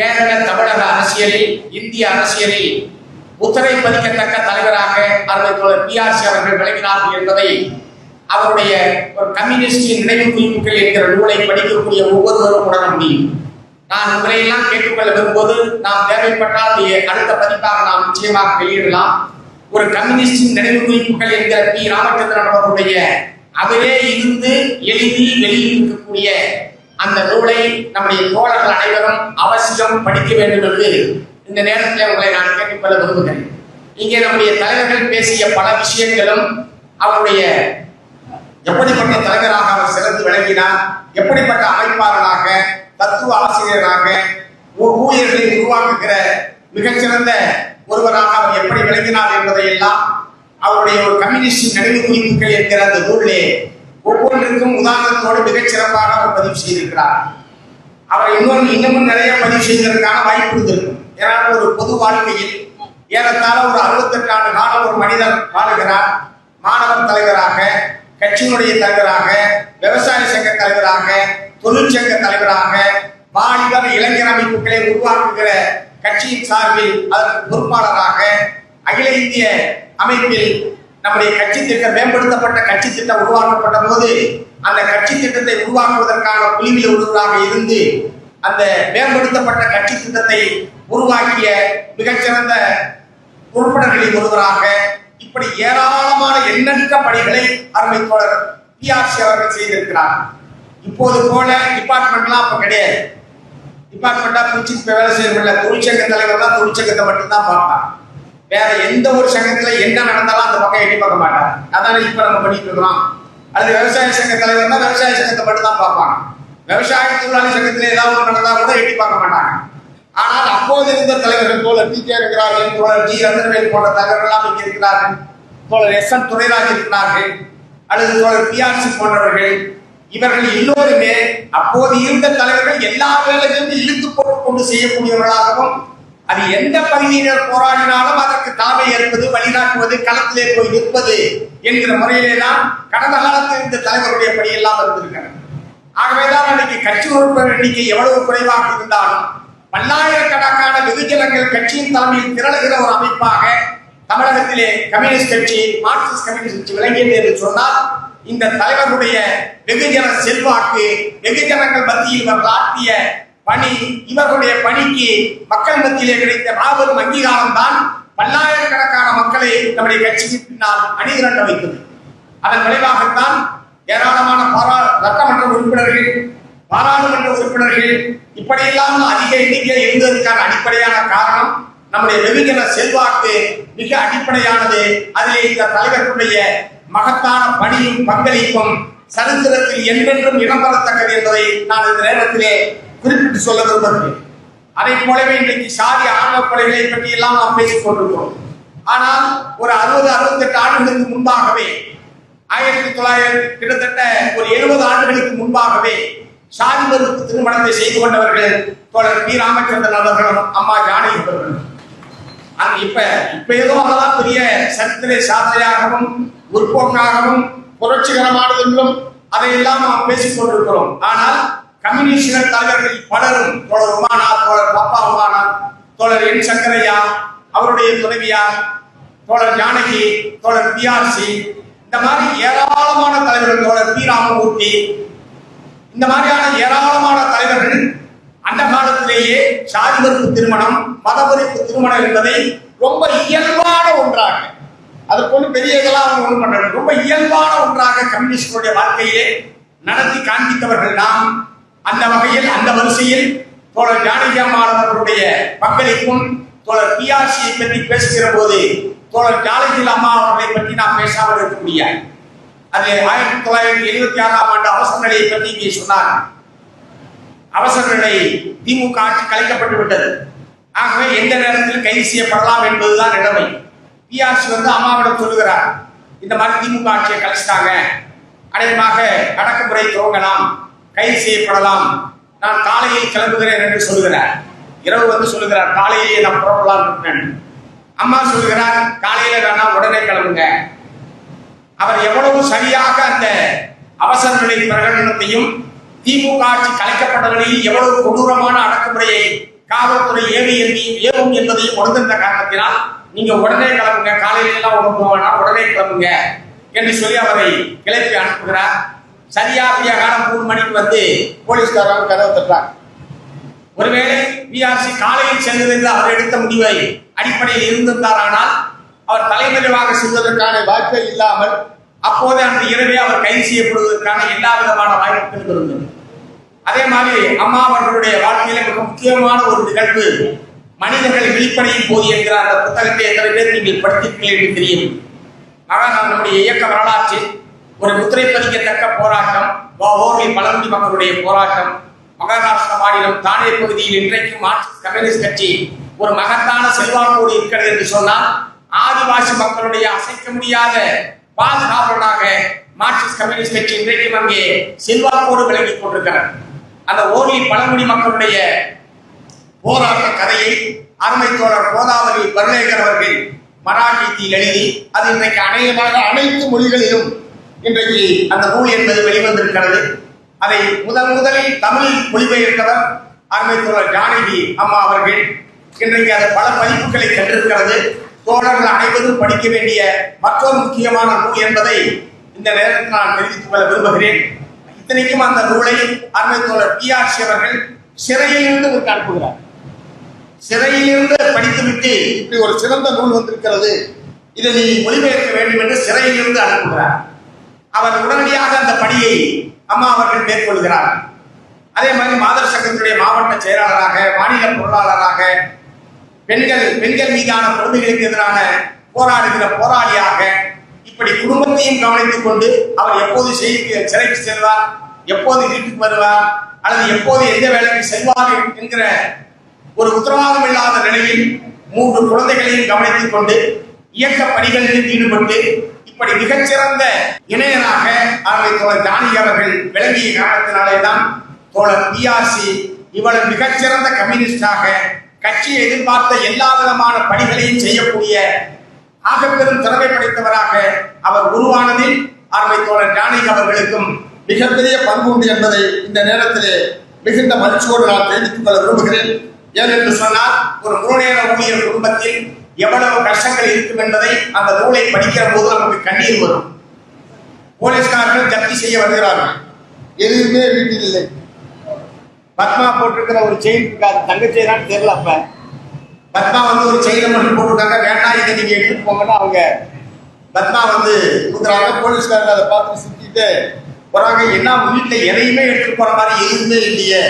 கேரள தமிழக அரசியலில், இந்திய அரசியலில் முத்திரை பதிக்கத்தக்க தலைவராக அருமைத்தோழர் PRC அவர்கள் விளங்கினார்கள் என்பதை அவருடைய ஒரு கம்யூனிஸ்டின் நினைவு குறிப்புகள் என்கிற நூலை படிக்கக்கூடிய ஒவ்வொருவரும் உணர முடியும். நான் உங்களையெல்லாம் கேட்டுக்கொள்ள விரும்பும்போது நாம் தேவைப்பட்டால் அடுத்த பதிப்பாக நாம் நிச்சயமாக வெளியிடலாம். ஒரு கம்யூனிஸ்டின் நினைவு குறிப்புகள் என்கிற P. ராமச்சந்திரன் அவர்களுடைய அவரே இருந்து எழுதி வெளியிட்டிருக்கக்கூடிய அந்த நூலை நம்முடைய தோழர்கள் அனைவரும் அவசியம் படிக்க வேண்டும் என்று இந்த நேரத்தில் உங்களை நான் கேட்டுக்கொள்ள விரும்புகிறேன். இங்கே நம்முடைய தலைவர்கள் பேசிய பல விஷயங்களும் அவருடைய எப்படிப்பட்ட தலைவராக அவர் சிறந்து விளங்கினார், எப்படிப்பட்ட அமைப்பாளராக, தத்துவ ஆசிரியராக, ஊழியர்களை உருவாக்குகிற மிகச்சிறந்த ஒருவராக அவர் எப்படி விளங்கினார் என்பதை எல்லாம் அவருடைய ஒரு கம்யூனிஸ்ட் நினைவு குறிப்புகள் என்கிற அந்த நூலிலே ஒவ்வொன்றுக்கும் உதாரணத்தோடு மிகச்சிறப்பாக அவர் பதிவு செய்திருக்கிறார். அவர் இன்னமும் நிறைய பதிவு செய்வதற்கான வாய்ப்பு இருந்திருக்கும். ஏன்னா ஒரு பொது வாழ்க்கையில் ஏறத்தாழ ஒரு 68 ஆண்டு காலம் ஒரு மனிதர் வாழுகிறார். மாணவர் தலைவராக, கட்சியினுடைய தலைவராக, விவசாய சங்க தலைவராக, தொழிற்சங்க தலைவராக, வாலிபர் இளைஞர் அமைப்புகளை உருவாக்குகிற கட்சியின் சார்பில் அதற்கு பொறுப்பாளராக, அகில இந்திய அமைப்பில் நம்முடைய கட்சி திட்டம், மேம்படுத்தப்பட்ட கட்சி திட்டம் உருவாக்கப்பட்ட போது அந்த கட்சி திட்டத்தை உருவாக்குவதற்கான குழுவில் ஒருவராக இருந்து அந்த மேம்படுத்தப்பட்ட கட்சி திட்டத்தை உருவாக்கிய மிகச்சிறந்த உறுப்பினர்களில் ஒருவராக, இப்படி ஏராளமான எண்ணற்ற பணிகளை அருமை தோழர் PRC அவர்கள் செய்திருக்கிறார். இப்போது போல டிபார்ட்மெண்ட்லாம் அப்ப கிடையாது. டிபார்ட்மெண்டா பிரிச்சு வேலை செய்யறதில்ல. தொழிற்சங்க தலைவர் தான் தொழிற்சங்கத்தை மட்டும்தான் பார்ப்பாங்க. வேற எந்த ஒரு சங்கத்துல என்ன நடந்தாலும் அந்த பக்கம் எட்டி பார்க்க மாட்டாங்க. அதான இப்ப நம்ம பண்ணிட்டு இருக்கிறோம். அது விவசாய சங்க தலைவர் தான் விவசாய சங்கத்தை மட்டும் தான் பார்ப்பாங்க. விவசாய தொழிலாளி சங்கத்துல ஏதாவது நடந்தா கூட எட்டி பார்க்க மாட்டாங்க. ஆனால் அப்போது இருந்த தலைவர்கள் தோழர் TK இருக்கிறார்கள், தோழர் G. ரத்னவேல் போன்ற தலைவர்கள் இங்கே இருக்கிறார்கள், தோழர் SN துரைராஜ் இருக்கிறார்கள், அல்லது தோழர் PRC போன்றவர்கள். இவர்கள் எல்லோருமே அப்போது இருந்த தலைவர்கள் எல்லா வேலைகளும் இழுத்து போட்டுக் கொண்டு செய்யக்கூடியவர்களாகவும், அது எந்த பகுதியினர் போராடினாலும் அதற்கு தாமை ஏற்பது, வழிநாட்டுவது, களத்திலே போய் நிற்பது என்கிற முறையிலே தான் கடந்த காலத்தில் இருந்த தலைவருடைய பணியெல்லாம் இருந்திருக்கிறது. ஆகவேதான் அன்றைக்கு கட்சி உறுப்பினர் எண்ணிக்கை எவ்வளவு குறைவாக இருந்தாலும் பல்லாயிரக்கணக்கான வெகுஜனங்கள் கட்சியின் தலைமையில் திரளுகிற ஒரு அமைப்பாக தமிழகத்திலே கம்யூனிஸ்ட் கட்சி, மார்க்சிஸ்ட் கம்யூனிஸ்ட் கட்சி விளங்கியது என்று சொன்னால் இந்த தலைவர்களுடைய வெகுஜன செல்வாக்கு, வெகுஜனங்கள் மத்தியில் இவர்கள் ஆற்றிய பணி, இவர்களுடைய பணிக்கு மக்கள் மத்தியிலே கிடைத்த மாபெரும் அங்கீகாரம் தான் பல்லாயிரக்கணக்கான மக்களை நம்முடைய கட்சிக்கு பின்னால் அணிதிரண்ட வைத்தது. அதன் விளைவாகத்தான் ஏராளமான சட்டமன்ற உறுப்பினர்கள், பாராளுமன்ற உறுப்பினர்கள் இப்படியெல்லாம் அதிக எண்ணிக்கையில் இருந்ததற்கான அடிப்படையான காரணம் நம்முடைய வெகுஜன செல்வாக்கு மிக அடிப்படையானது. அதிலே இந்த தலைவர்களுடைய மகத்தான பணியும் பங்களிப்பும் சரித்திரத்தில் என்றென்றும் இடம்பெறத்தக்கது என்பதை நான் இந்த நேரத்திலே குறிப்பிட்டு சொல்ல விரும்புகிறேன். அதை போலவே இன்றைக்கு சாதி ஆணவ கொலைகளை பற்றி எல்லாம் நாம் பேசிக் கொண்டிருக்கிறோம். ஆனால் ஒரு 60-68 ஆண்டுகளுக்கு முன்பாகவே, 1900 கிட்டத்தட்ட ஒரு 70 ஆண்டுகளுக்கு முன்பாகவே சாதி மறுப்பு திருமணத்தை செய்து கொண்டவர்கள் தோழர் P. ராமச்சந்திரன் அவர்களும் அம்மா ஜானகி அவர்களும். இப்ப ஏதோ அதெல்லாம் பெரிய சரித்திர சாதனையாகவும் முற்போக்காகவும் புரட்சிகரமானது என்றும் அதையெல்லாம் நாம் பேசிக் கொண்டிருக்கிறோம். ஆனால் கம்யூனிஸ்ட் தலைவர்கள் பலரும், தோழர் உமானார், தோழர் பப்பா உமானார், தோழர் N. சங்கரையா, அவருடைய துணைவியார் தோழர் ஜானகி, தோழர் PRC, இந்த மாதிரி ஏராளமான தலைவர்கள், தோழர் P. ராமமூர்த்தி, இந்த மாதிரியான ஏராளமான தலைவர்கள் அந்த காலத்திலேயே சாதி மறுப்பு திருமணம், மதவெறிப்பு திருமணம் என்பதை ரொம்ப இயல்பான ஒன்றாக, அதற்கு ஒன்று பெரிய இதெல்லாம் அவங்க ஒன்று பண்றாங்க, ரொம்ப இயல்பான ஒன்றாக கம்யூனிஸ்டுடைய வாழ்க்கையே நடத்தி காண்பித்தவர்கள் நாம். அந்த வகையில், அந்த வரிசையில் தோழர் ஜானகி அம்மா அவர்களுடைய பங்களிப்பும், தோழர் PRC பற்றி பேசுகிற போது தோழர் ஜானகி அம்மா அவர்களை பற்றி நாம் பேசாமல் இருக்க முடியாது. அது 1976ஆம் ஆண்டு அவசர நிலையை பற்றி இங்கே சொன்னார். அவசர நிலை திமுக ஆட்சி கலைக்கப்பட்டு விட்டது. ஆகவே எந்த நேரத்தில் கைது செய்யப்படலாம் என்பதுதான் நிலைமை. PRC அம்மாவிடம் சொல்லுகிறார், இந்த மாதிரி திமுக ஆட்சியை கலைச்சிட்டாங்க, அநேகமாக அடக்குமுறை துவங்கலாம், கைது செய்யப்படலாம், நான் காலையில் கிளம்புகிறேன் என்று சொல்லுகிறார். இரவு சொல்லுகிறார், காலையிலேயே நான் புறப்படலாம் இருக்கிறேன். அம்மா சொல்லுகிறார், காலையில வேணா, உடனே கிளம்புங்க. அவர் எவ்வளவு சரியாக அந்த அவசர நிலை பிரகடனத்தையும் திமுக ஆட்சி கலைக்கப்பட்ட நிலையில் எவ்வளவு கொடூரமான அடக்குமுறையை காவல்துறை ஏவும் என்பதையும் உணர்ந்திருந்த காரணத்தினால் நீங்க உடனே கிளம்புங்க, காலையில எல்லாம் உடம்பு வேணாம், உடனே கிளம்புங்க என்று சொல்லி அவரை கிளப்பி அனுப்புகிறார். சரியா காலம் 3 மணிக்கு வந்து போலீஸ்காரர்கள் கதவை தட்டுறார். ஒருவேளை பிஆர்சி காலையில் செல்வது என்று அவர் எடுத்த முடிவை அடிப்படையில் இருந்திருந்தாரானால் அவர் தலைமறைவாக செல்வதற்கான வாய்ப்பே இல்லாமல் அப்போதே அந்த இரவே அவர் கைது செய்யப்படுவதற்கான எல்லா விதமான வாய்ப்புகளும் இருந்தது. அதே மாதிரி அம்மா அவர்களுடைய வாழ்க்கையில மிக முக்கியமான ஒரு நிகழ்வு மனிதர்கள் விழிப்படையும் போது என்கிற அந்த புத்தகத்தை எத்தனை பேர் நீங்கள் படித்திருக்கீர்கள் என்று தெரியும். ஆனால் நம்முடைய இயக்க வரலாற்றில் ஒரு முத்திரை பதிக்கத்தக்க போராட்டம், ஓர்லி பழங்குடி மக்களுடைய போராட்டம், மகாராஷ்டிரா மாநிலம் தானே பகுதியில் இன்றைக்கும் மார்க்சிஸ்ட் கம்யூனிஸ்ட் கட்சி ஒரு மகத்தான செல்வாக்கோடு இருக்கிறது என்று சொன்னால் ஆதிவாசி மக்களுடைய அசைக்க முடியாத பாதுகாவலராக மார்க்சிஸ்ட் கம்யூனிஸ்ட் கட்சி இன்றைக்கும் அங்கே செல்வாக்கோடு விளங்கிக் கொண்டிருக்கிறார். அந்த ஓர்லி பழங்குடி மக்களுடைய போராட்ட கதையை அருமை தோழர் கோதாவரி பர்லேகர் அவர்கள் மராட்டியில் எழுதி அது இன்றைக்கு அநேகமாக அனைத்து மொழிகளிலும் இன்றைக்கு அந்த நூல் என்பது வெளிவந்திருக்கிறது. அதை முதலில் தமிழில் மொழிபெயர்த்தவர் அருமை தோழர் ஜானகி அம்மா அவர்கள். இன்றைக்கு அது பல பதிப்புகளை கண்டிருக்கிறது. தோழர்கள் அனைவரும் படிக்க வேண்டிய மற்றொரு முக்கியமான நூல் என்பதை இந்த நேரத்தில் நான் தெரிவித்துக் கொள்ள விரும்புகிறேன். இத்தனைக்கும் அந்த நூலை அருமை தோழர் பிஆர்சி அவர்கள் சிறையிலிருந்து அனுப்புகிறார். சிறையிலிருந்து படித்துவிட்டு இப்படி ஒரு சிறந்த நூல் வந்திருக்கிறது, இதை நீ மொழிபெயர்க்க வேண்டும் என்று சிறையிலிருந்து அனுப்புகிறார். அவர் உடனடியாக அந்த பணியை அம்மா அவர்கள் மேற்கொள்கிறார். அதே மாதிரி மாதர் சங்கத்தினுடைய மாவட்ட செயலாளராக, மாநில பொருளாளராக, பெண்கள் மீதான குழந்தைகளுக்கு எதிரான போராடுகிற போராளியாக, இப்படி குடும்பத்தையும் கவனித்துக் கொண்டு அவர் எப்போது சிறைக்கு செல்வார், எப்போது வீட்டுக்கு வருவார், அல்லது எப்போது எந்த வேலைக்கு செல்வார் என்கிற ஒரு உத்தரவாதம் இல்லாத நிலையில் 3 குழந்தைகளையும் கவனித்துக் கொண்டு இயக்க பணிகளில் ஈடுபட்டு இப்படி மிகச்சிறந்த இணையராக அவை தோழர் ஜானகி அவர்கள் விளங்கிய காரணத்தினாலேதான் தோழர் பிஆர்சி இவ்வளவு மிகச்சிறந்த கம்யூனிஸ்டாக கட்சியை எதிர்பார்த்த எல்லா விதமான பணிகளையும் செய்யக்கூடிய ஆகப்பெரும் திறமை படைத்தவராக அவர் உருவானதில் அருமை தோழர் ஜானகி அவர்களுக்கும் மிகப்பெரிய பங்கு உண்டு என்பதை இந்த நேரத்திலே மிகுந்த மகிழ்ச்சியோடு நான் தெரிவித்துக் கொள்ள விரும்புகிறேன். ஏனென்று சொன்னால் ஒரு முழுநேர ஊழியர் குடும்பத்தில் எவ்வளவு கஷ்டங்கள் இருக்கும் என்பதை அந்த நூலை படிக்கிற போது நமக்கு கண்ணீர் வரும். போலீஸ்காரர்கள் ஜப்தி செய்ய வருகிறார்கள், எதுவுமே வீட்டில் இல்லை. பத்மா போட்டிருக்கிற ஒரு செயின் இருக்காது, தங்கச்சை தான் தெரியல. அப்ப பத்மா வந்து ஒரு செயினை மட்டும் போட்டிருக்காங்க, வேண்டாம் இதை நீங்க எடுத்துட்டு போங்கன்னா அவங்க பத்மா வந்து கொடுக்குறாங்க. போலீஸ்காரர்கள் அதை பார்த்து சுத்திட்டு போறாங்க. என்ன வீட்டுல எதையுமே எடுத்துட்டு போற மாதிரி எதுவுமே இல்லையே,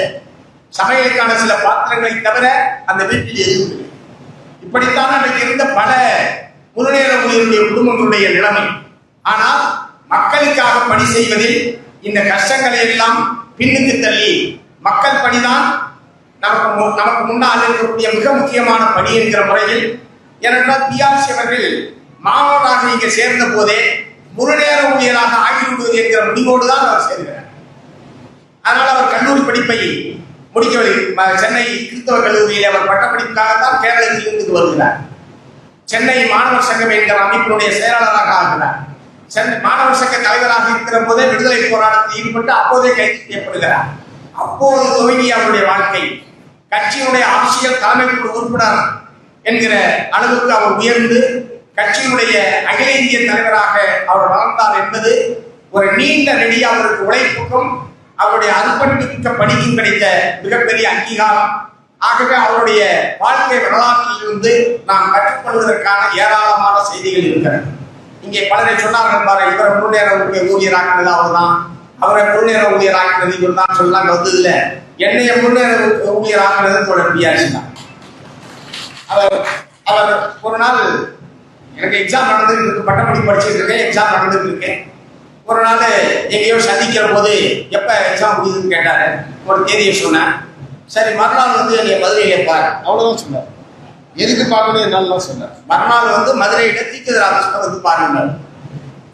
சமையலுக்கான சில பாத்திரங்களை தவிர அந்த வீட்டில் எதுவும் இல்லை. இப்படித்தான் அன்றைக்கு இருந்த பல முழுநேர ஊழியருடைய குடும்பங்களுடைய நிலைமை. ஆனால் மக்களுக்காக பணி செய்வதில் இந்த கஷ்டங்களை எல்லாம் பின்னுக்கு தள்ளி மக்கள் பணிதான் நமக்கு முன்னால் இருக்கக்கூடிய மிக முக்கியமான பணி என்கிற முறையில், ஏனென்றால் பிஆர்சி அவர்கள் மாணவராக இங்கே சேர்ந்த போதே முழுநேர ஊழியராக ஆகிவிடுவது என்கிற முடிவோடு தான் அவர் சேர்கிறார். அதனால் அவர் கல்லூரி படிப்பை முடிக்கவில்லை. சென்னை கிறிஸ்தவ கல்லூரியில் அவர் பட்டப்படிப்புக்காகத்தான் கேரளத்திலிருந்து வருகிறார். சென்னை மாணவர் சங்கம் என்கிற அமைப்பினுடைய செயலாளராக ஆகிறார். சென்னை மாணவர் சங்க தலைவராக இருக்கிற போதே விடுதலை போராட்டத்தில் ஈடுபட்டு அப்போதே கைது செய்யப்படுகிறார். அப்போது துவங்கிய அவருடைய வாழ்க்கை கட்சியினுடைய அரசியல் தலைமைக்குழு உறுப்பினர் என்கிற அளவுக்கு அவர் உயர்ந்து கட்சியினுடைய அகில இந்திய தலைவராக அவர் வளர்ந்தார் என்பது ஒரு நீண்ட நெடிய அவருக்கு உழைப்புக்கும் அவருடைய அர்ப்பணிக்க பணிக்கும் கிடைத்த மிகப்பெரிய அங்கீகாரம். ஆகவே அவருடைய வாழ்க்கை வரலாற்றிலிருந்து நாம் கற்றுக்கொள்வதற்கான ஏராளமான செய்திகள் இருக்கிறது. இங்கே பலரை சொன்னார்கள் பாரு, இவரை முன்னேற ஊழியராக்கினது அவர்தான், அவரை முன்னேற ஊழியராக்கினது இவர் தான் சொல்லலாம். வந்து இல்லை, என்னைய முன்னேற ஊழியராக்கினது தோழர் பிஆர்சி தான். அவர் ஒரு நாள் எனக்கு எக்ஸாம் நடந்துட்டு இருக்கு, பட்டப்படி படிச்சுட்டு இருக்கேன், எக்ஸாம் நடந்துட்டு இருக்கேன். ஒரு நாள் எங்கேயோ சந்திக்கிற போது எப்ப எக்ஸாம் முடியுதுன்னு கேட்டாரு. ஒரு தேதியை சொன்னேன். சரி, மறுநாள் வந்து என்னை மதுரையில பாரு, அவ்வளவுதான் சொன்னார். எதுக்கு பார்க்கணும் என்னாலும் சொன்னார். மறுநாள் வந்து மதுரையில தீக்கதர் ஆபீஸ்க்கு வந்து பாருங்க.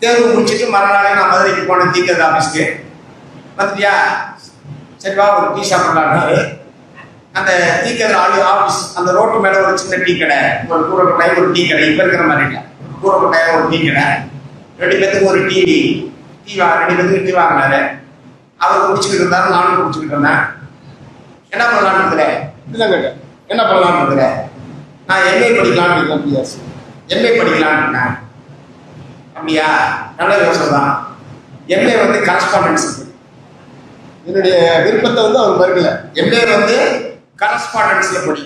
தேர்வு முடிச்சுட்டு மறுநாளே நான் மதுரைக்கு போனேன் தீக்கதர் ஆபீஸ்க்கு. வந்துட்டியா, சரிவா ஒரு டீ சாப்பிடலான்னாரு. அந்த தீக்கதர் ஆபீஸ் அந்த ரோட்டு மேல ஒரு சின்ன டீ கடை, ஒரு கூறப்பட்டாய ஒரு டீ கடை, இப்ப இருக்கிற மாதிரி இல்லை, கூறப்பட்டாய ஒரு டீ கடை. 2 பேத்துக்கு ஒரு டீ 2 பேத்துக்கு டீ வாங்கினாரு. அவர் குடிச்சுக்கிட்டு இருந்தாரு, நானும் குடிச்சுக்கிட்டு இருந்தேன். என்ன பண்ணலான்னு இதுதான் கேட்டேன். என்ன பண்ணலாம்னு இருக்கிற? நான் எம்ஏ படிக்கலாம்னு இருக்கேன் பிஎஸ். எம்ஏ படிக்கலாம்னு இருக்கேன். அப்படியா? நல்ல யோசனை தான். எம்ஏ வந்து கரஸ்பாண்டன்ஸ். என்னுடைய விருப்பத்தை வந்து அவர் மறுக்கல. எம்ஏ வந்து கரஸ்பாண்டன்ஸ்ல படி.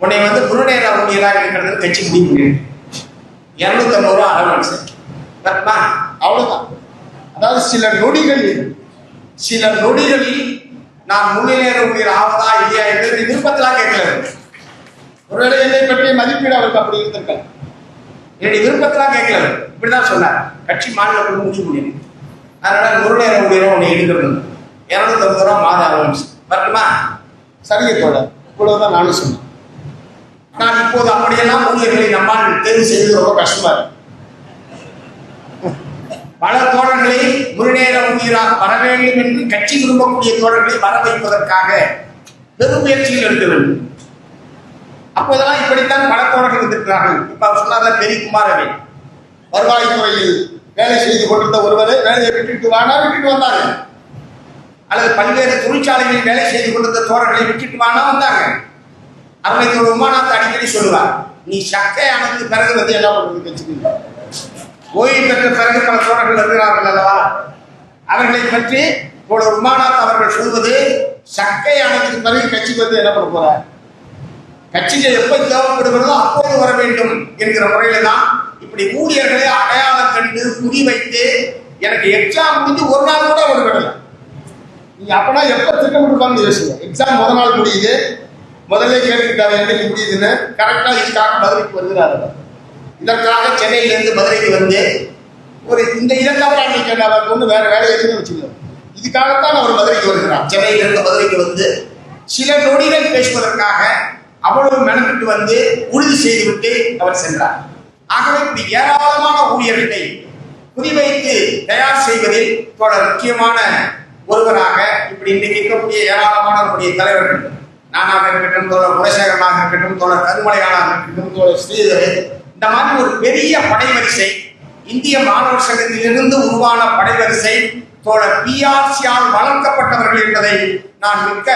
உன்னை வந்து முழுநேர ஊழியராக இருக்கிறது கட்சி முடிவு பண்ணிருக்கு. 250 ரூபா அலவன்ஸ். அவ்வளவுதான். அதாவது சில நொடிகளில் நான் முழுநேர ஊழியர் ஆவதா இல்லையா என்று விருப்பத்தெல்லாம் கேட்கல. ஒருவேளை என்னை பற்றிய மதிப்பீடு அவருக்கு அப்படி இருந்திருக்காங்க. என்னுடைய விருப்பத்தெல்லாம் கேட்கல. இப்படிதான் சொன்னார். கட்சி மாநில குழு முடிவு பண்ணிருக்கு. அதனால முழுநேர ஊழியரை உன்னை எடுக்கிறது 250 ரூபா மாத அலவன்ஸ் வரட்டுமா? சரிங்க தோழர், இவ்வளவுதான் நானும் சொன்னேன். நான் இப்போது அப்படியெல்லாம் ஊழியர்களை நம்மால் தேர்வு செய்வது ரொம்ப கஷ்டமா இருக்கு. பல தோழர்களை முழுநேர ஊழியராக வர வேண்டும் என்று கட்சி விரும்பக்கூடிய தோழர்களை வர வைப்பதற்காக பெரும் முயற்சிகள் எடுக்க வேண்டும். அப்போதெல்லாம் இப்படித்தான் பல தோழர்கள் வந்திருக்கிறார்கள். இப்ப சொன்னார்ல பெரிய குமாரவே, வருவாய்த்துறையில் வேலை செய்து கொண்டிருந்த ஒருவரை வேலையை விட்டுட்டு வந்தாங்க. அல்லது பல்வேறு தொழிற்சாலைகளில் வேலை செய்து கொண்டிருந்த தோழர்களை விட்டுட்டு வந்தாங்க. அவர்களுக்கு உமாநாத் அடிக்கடி சொல்லுவார், நீ சக்கை அணைத்து பிறகு வந்து என்ன பண்றது கட்சிக்கு? ஓய்வு பெற்ற பிறகு பல தோழர்கள் வருகிறார்கள் அல்லவா? அவர்களை பற்றி ஒரு உமாநாத் அவர்கள் சொல்வது, சக்கை அணைத்து பிறகு கட்சிக்கு வந்து என்ன பண்ண போற? கட்சிக்கு எப்ப தேவைப்படுகிறதோ அப்போது வர வேண்டும் என்கிற முறையில தான் இப்படி ஊழியர்களை அடையாளம் கண்டு குறிவைத்து எனக்கு எக்ஸாம் முடிஞ்சு ஒரு நாள் கூட ஒரு விடல. நீங்க அப்பனா எப்ப திட்டமிட்டு யோசிங்க. எக்ஸாம் முதல் நாள் முடியுது, முதல்ல கேட்டுக்கிட்டாரு என்னைக்கு முடியுதுன்னு. கரெக்டா இதுக்காக மதுரைக்கு வருகிறாரு. இதற்காக சென்னையிலிருந்து மதுரைக்கு வந்து ஒரு இந்த இதற்காக அன்னைக்கு அவர் ஒன்று வேற வேலை எதுன்னு வச்சுக்கலாம். இதுக்காகத்தான் அவர் மதுரைக்கு வருகிறார். சென்னையிலிருந்து மதுரைக்கு வந்து சில நொடிகள் பேசுவதற்காக அவ்வளவு மெனக்கிட்டு வந்து உறுதி செய்துவிட்டு அவர் சென்றார். ஆகவே இப்படி ஏராளமான ஊழியர்களை குறிவைத்து தயார் செய்வதில் தொடர் முக்கியமான ஒருவராக இப்படி இன்னைக்கு இருக்கக்கூடிய ஏராளமான தலைவர்கள், நானாக இருக்கட்டும், தோழர் குணசேகரனாக இருக்கட்டும், தோழர் கருமலையானாக இருக்கட்டும், தோழர் ஸ்ரீதர், இந்த மாதிரி ஒரு பெரிய படைவரிசை, இந்திய மாணவர் சங்கத்திலிருந்து உருவான படைவரிசை தோழர் பிஆர்சியால் வளர்க்கப்பட்டவர்கள் என்பதை நான் மிக்க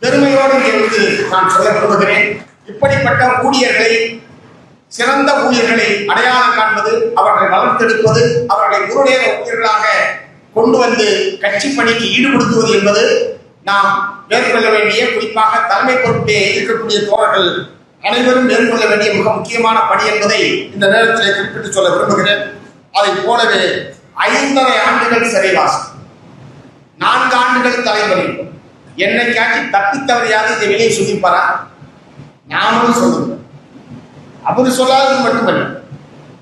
பெருமையோடு இருந்து நான் சொல்ல விரும்புகிறேன். இப்படிப்பட்ட ஊழியர்களை, சிறந்த ஊழியர்களை அடையாளம் காண்பது, அவர்களை வளர்த்தெடுப்பது, அவர்களை முழுநேர ஊழியர்களாக கொண்டு வந்து கட்சி பணிக்கு ஈடுபடுத்துவது என்பது நாம் மேற்கொள்ள வேண்டிய, குறிப்பாக தலைமை பொறுப்பே இருக்கக்கூடிய தோழர்கள் அனைவரும் மேற்கொள்ள வேண்டிய மிக முக்கியமான பணி என்பதை இந்த நேரத்தில் குறிப்பிட்டு சொல்ல விரும்புகிறேன். அதை போலவே 5.5 ஆண்டுகள் சிறைவாசம், 4 ஆண்டுகள் தலைவலி, என்னை காட்டி தப்பித்தவரையாவது இதை வெளியே சொல்லிப்பாரா? நாமளும் சொல்லுங்க. அவரு சொல்லாதது மட்டுமல்ல,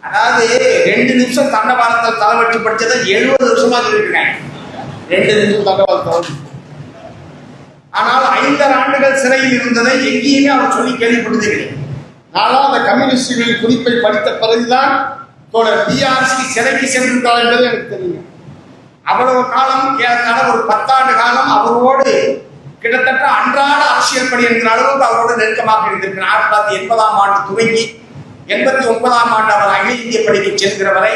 அதாவது 2 நிமிஷம் தண்டவாளத்தில் தலைவற்றி படிச்சதை 70 வருஷமா சொல்லியிருக்கேன். 2 நிமிஷம் தண்டவாளத்தில். ஆனால் 5.5 ஆண்டுகள் சிறையில் இருந்ததை எங்கேயுமே அவர் சொல்லி கேள்விப்படுத்துகிறேன். ஆனால் அந்த கம்யூனிஸ்டுகளின் குறிப்பை படித்த பிறகுதான் தோழர் பிஆர்சி சிறைக்கு சென்றிருக்கிறார் என்பது எனக்கு தெரியும். அவ்வளவு காலம், ஒரு 10 ஆண்டு காலம் அவரோடு கிட்டத்தட்ட அன்றாட அரசியல் பணி என்கிற அளவுக்கு அவரோடு நெருக்கமாக இருந்திருக்கிறார். 1980ஆம் ஆண்டு துவங்கி 89ஆம் ஆண்டு அவர் அகில இந்திய பணிக்கு செல்கிற வரை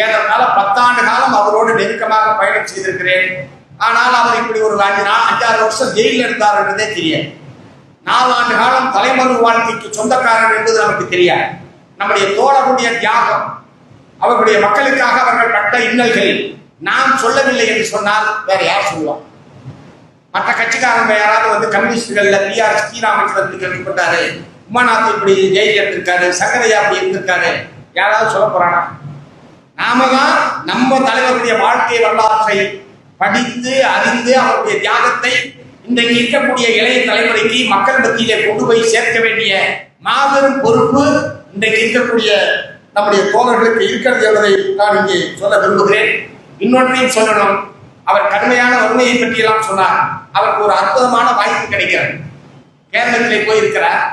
ஏறத்தாழ 10 ஆண்டு காலம் அவரோடு நெருக்கமாக பயணம் செய்திருக்கிறேன். ஆனால் அவர் இப்படி ஒரு 5-6 வருஷம் ஜெயிலில் இருந்தார் என்பதே தெரியாது. 4 ஆண்டு காலம் தலைமறு வாழ்க்கைக்கு சொந்தக்காரர் என்பது நமக்கு தெரியாது. நம்முடைய தோழர்களுடைய தியாகம், அவர்களுடைய மக்களுக்காக அவர்கள் பட்ட இன்னல்கள் நாம் சொல்லவில்லை என்று சொன்னால் வேற யார் சொல்லுவார்? மற்ற கட்சிக்காரங்க யாராவது வந்து கம்யூனிஸ்டுகள்ல பிஆர் ஸ்ரீராமச்சந்திரன் கேள்விப்பட்டாரு, உமாநாத் இப்படி ஜெயிலில் இருந்திருக்காரு, சங்கரையா அப்படி இருந்திருக்காரு, யாராவது சொல்ல போறானா? நாம தான் நம்ம தலைவருடைய வாழ்க்கை வரலாற்றை படித்து அறிந்து அவருடைய தியாகத்தை இன்றைக்கு இருக்கக்கூடிய இளைய தலைமுறைக்கு மக்கள் மத்தியிலே கொண்டு போய் சேர்க்க வேண்டிய மாபெரும் பொறுப்பு இன்றைக்கு இருக்கக்கூடிய நம்முடைய தோழர்களுக்கு இருக்கிறது என்பதை நான் இங்கே சொல்ல விரும்புகிறேன். இன்னொன்றையும் சொல்லணும். அவர் கடுமையான வறுமையை பற்றியெல்லாம் சொன்னார். அவருக்கு ஒரு அற்புதமான வாய்ப்பு கிடைக்கிறது. கேரளத்திலே போயிருக்கிறார்.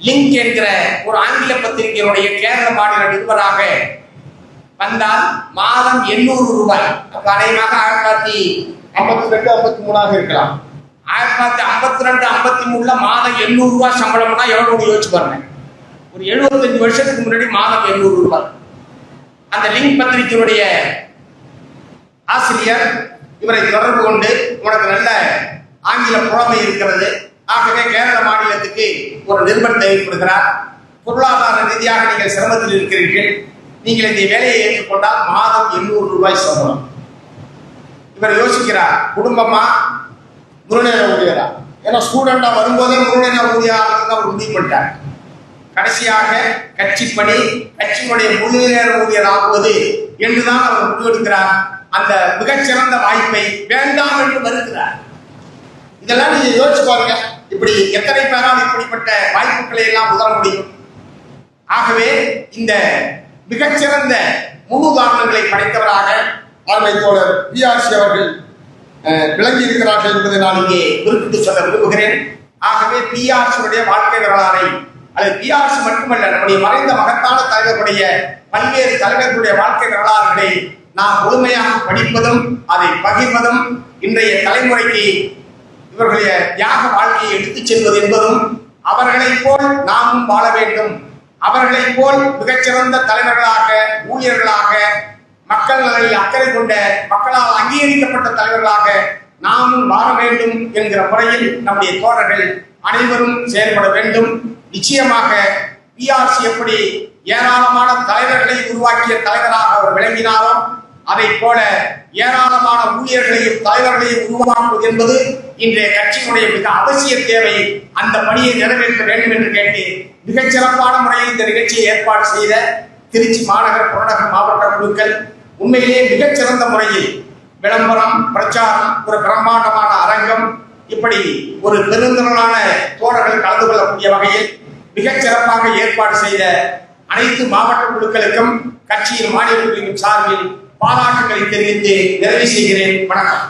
லிங்க் என்கிற ஒரு ஆங்கில பத்திரிகையினுடைய கேரள மாநில நிருபராக வந்தால் மாதம் 800 ரூபாய், அநேகமாக 1952-53 இருக்கலாம். 1952-53 மாதம் 800 ரூபாய் சம்பளம்னா எவ்வளவு யோசிச்சு பாருங்க. ஒரு 75 வருஷத்துக்கு முன்னாடி மாதம் 800 ரூபாய். அந்த லிங்க் பத்திரிகையுடைய ஆசிரியர் இவரை தொடர்பு கொண்டு, உனக்கு நல்ல ஆங்கில புலமை இருக்கிறது, ஆகவே கேரள மாநிலத்துக்கு ஒரு நிருபர் தேவைப்படுகிறார். பொருளாதார ரீதியாக நீங்கள் சிரமத்தில் இருக்கிறீர்கள். நீங்கள் இந்த வேலையை ஏற்றுக்கொண்டால் மாதம் 800 ரூபாய் சம்பளம். இவர் யோசிக்கிறார், குடும்பமா முழுநேர ஊழியரா? ஏன்னா ஸ்டூடெண்டா வரும்போதே முழுநேர ஊழியராக அவர் உறுதி பண்ணிட்டார். கடைசியாக கட்சி பணி, கட்சியினுடைய முழு நேர ஊழியர் ஆகுவது என்றுதான் அவர் முடிவெடுக்கிறார். அந்த மிகச்சிறந்த வாய்ப்பை வேண்டாம் என்று மறுக்கிறார். இதெல்லாம் நீங்க யோசிச்சு பாருங்க. இப்படி எத்தனை பேரால் இப்படிப்பட்ட வாய்ப்புகளை எல்லாம் உதர முடியும்? ஆகவே இந்த மிகச்சிறந்த முழு உதாரணங்களை படைத்தவராக அருமை தோழர் பிஆர்சி அவர்கள் விளங்கி இருக்கிறார்கள் என்பதை நான் இங்கே குறிப்பிட்டு சொல்ல விரும்புகிறேன். ஆகவே பிஆர்சியுடைய வாழ்க்கை வரலாறை, அது பிஆர்சி மட்டுமல்ல, நம்முடைய மறைந்த மகத்தான தலைவர்களுடைய பல்வேறு தலைவர்களுடைய வாழ்க்கை வரலாறுகளை நாம் முழுமையாக படிப்பதும் அதை பகிர்வதும் இன்றைய தலைமுறைக்கு இவர்களுடைய தியாக வாழ்க்கையை எடுத்துச் செல்வது என்பதும், அவர்களைப் போல் நாமும் வாழ வேண்டும், அவர்களைப் போல் மிகச்சிறந்த தலைவர்களாக, ஊழியர்களாக, மக்கள் நலனில் அக்கறை கொண்ட, மக்களால் அங்கீகரிக்கப்பட்ட தலைவர்களாக நாமும் வாழ வேண்டும் என்கிற முறையில் நம்முடைய தோழர்கள் அனைவரும் செயல்பட வேண்டும். நிச்சயமாக பிஆர்சி எப்படி ஏராளமான தலைவர்களை உருவாக்கிய தலைவராக அவர் விளங்கினாரோ, அதை போல ஏராளமான ஊழியர்களையும் தலைவர்களையும் உருவாக்குவது என்பது இன்றைய கட்சியினுடைய மிக அவசிய தேவை. அந்த பணியை நிறைவேற்ற வேண்டும் என்று கேட்டு மிகச் சிறப்பான முறையில் இந்த நிகழ்ச்சியை ஏற்பாடு செய்த திருச்சி மாநகர புறநகர் மாவட்ட குழுக்கள் உண்மையிலே மிகச்சிறந்த முறையில் விளம்பரம், பிரச்சாரம், ஒரு பிரம்மாண்டமான அரங்கம், இப்படி ஒரு பெருந்திரளான தோழர்கள் கலந்து கொள்ளக்கூடிய வகையில் மிகச் சிறப்பாக ஏற்பாடு செய்த அனைத்து மாவட்ட குழுக்களுக்கும் கட்சியின் மாநில குழுவின் சார்பில் பாராட்டுகளை தெரிவித்து நிறைவு செய்கிறேன். வணக்கம்.